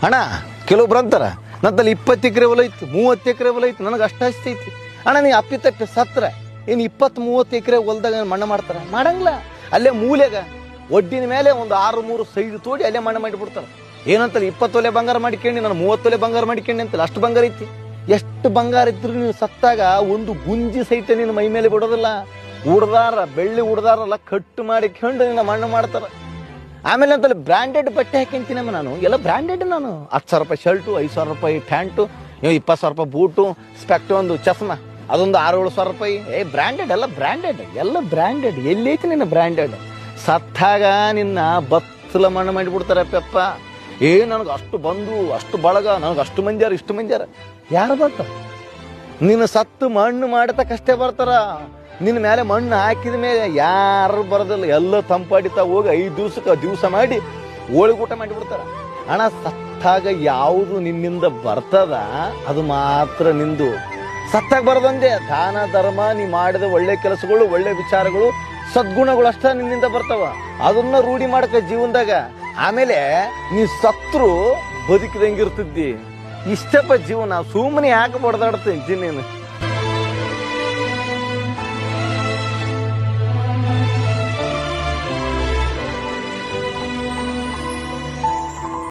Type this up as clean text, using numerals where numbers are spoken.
ಅಣ್ಣ ಕೆಲವೊಬ್ರು ಅಂತಾರ ನನ್ನಲ್ಲಿ 20 ಎಕರೆ ಹೊಲ ಐತಿ, 30 ಎಕರೆ ಹೊಲ ಐತಿ, ನನಗೆ ಅಷ್ಟು ಆಸ್ತಿ ಐತಿ. ಅಣ್ಣ ನೀ ಅಪ್ಪಿತಪ್ಪಿ ಸತ್ರ ಇನ್ನು 20-30 ಎಕರೆ ಹೊಲದಾಗ ಮಣ್ಣು ಮಾಡ್ತಾರ? ಮಾಡಂಗಿಲ್ಲ. ಅಲ್ಲೇ ಮೂಲೆಗ ಒಡ್ಡಿನ ಮೇಲೆ ಒಂದು 6-3 ಸೈಡ್ ತೋಡಿ ಅಲ್ಲೇ ಮಣ್ಣು ಮಾಡಿಬಿಡ್ತಾರ. ಏನಂತಲ್ಲ 20 ತೊಲೆ ಬಂಗಾರ ಮಾಡಿಕೊಂಡಿ, ನಾನು 30 ತೊಲೆ ಬಂಗಾರ ಮಾಡಿಕೊಂಡಿ ಅಂತಲ್ಲ. ಅಷ್ಟು ಬಂಗಾರ ಐತಿ. ಎಷ್ಟು ಬಂಗಾರ ಇದ್ರು ನೀನು ಸತ್ತಾಗ ಒಂದು ಗುಂಜಿ ಸಹಿತ ನಿನ್ನ ಮೈ ಮೇಲೆ ಬಿಡೋದಿಲ್ಲ. ಉಡ್ದಾರ ಬೆಳ್ಳಿ ಉಡ್ದಾರಲ್ಲ ಕಟ್ಟು ಮಾಡಿಕೊಂಡು ನಿನ್ನ ಮಣ್ಣು ಮಾಡ್ತಾರ. ಆಮೇಲೆ ಅಂತಲ್ಲಿ ಬ್ರ್ಯಾಂಡೆಡ್ ಬಟ್ಟೆ ಹಾಕಿಂತೀನಮ್ಮ ನಾನು. ಎಲ್ಲ ಬ್ರ್ಯಾಂಡೆಡ್. ನಾನು 10,000 ರೂಪಾಯಿ ಶರ್ಟು, 5,000 ರೂಪಾಯಿ ಪ್ಯಾಂಟು, 20,000 ರೂಪಾಯಿ ಬೂಟು, ಸ್ಪೆಕ್ಟ್, ಒಂದು ಚಸ್ಮಾ, ಅದೊಂದು 6-7 ರೂಪಾಯಿ. ಬ್ರ್ಯಾಂಡೆಡ್, ಎಲ್ಲ ಬ್ರ್ಯಾಂಡೆಡ್, ಎಲ್ಲ ಬ್ರ್ಯಾಂಡೆಡ್. ಎಲ್ಲೈತಿ ನಿನ್ನ ಬ್ರ್ಯಾಂಡೆಡ್? ಸತ್ತಾಗ ನಿನ್ನ ಬತ್ತಲ ಮಣ್ಣು ಮಾಡಿಬಿಡ್ತಾರೆ ಪೆಪ್ಪ. ನನಗೆ ಅಷ್ಟು ಬಂದು ಅಷ್ಟು ಬಳಗ, ನನಗೆ ಅಷ್ಟು ಮಂದಿಯಾರ, ಇಷ್ಟು ಮಂದಿಯಾರ. ಯಾರು ಬರ್ತಾರ? ನಿನ್ನ ಸತ್ತು ಮಣ್ಣು ಮಾಡತಕ್ಕಷ್ಟೇ ಬರ್ತಾರ. ನಿನ್ನ ಮೇಲೆ ಮಣ್ಣು ಹಾಕಿದ ಮೇಲೆ ಯಾರು ಬರೋದಿಲ್ಲ. ಎಲ್ಲ ತಂಪಾಡಿತಾ ಹೋಗಿ 5 ದಿವಸ ಮಾಡಿ ಹೋಳಿಗೂಟ ಮಾಡಿಬಿಡ್ತಾರ. ಅಣ್ಣ ಸತ್ತಾಗ ಯಾವುದು ನಿನ್ನಿಂದ ಬರ್ತದ ಅದು ಮಾತ್ರ ನಿಂದು. ಸತ್ತಾಗ ಬರೋದಂದೆ ದಾನ ಧರ್ಮ, ನೀ ಮಾಡಿದ ಒಳ್ಳೆ ಕೆಲಸಗಳು, ಒಳ್ಳೆ ವಿಚಾರಗಳು, ಸದ್ಗುಣಗಳು ಅಷ್ಟ ನಿನ್ನಿಂದ ಬರ್ತಾವ. ಅದನ್ನ ರೂಢಿ ಮಾಡಕ ಜೀವನದಾಗ. ಆಮೇಲೆ ನೀ ಸತ್ರು ಬದುಕಿದಂಗಿರ್ತಿದ್ದಿ. ಇಷ್ಟಪ್ಪ ಜೀವನ. ಸುಮ್ಮನೆ ಯಾಕೆ ಬಡ್ದಾಡ್ತೀನಿ ನೀನು?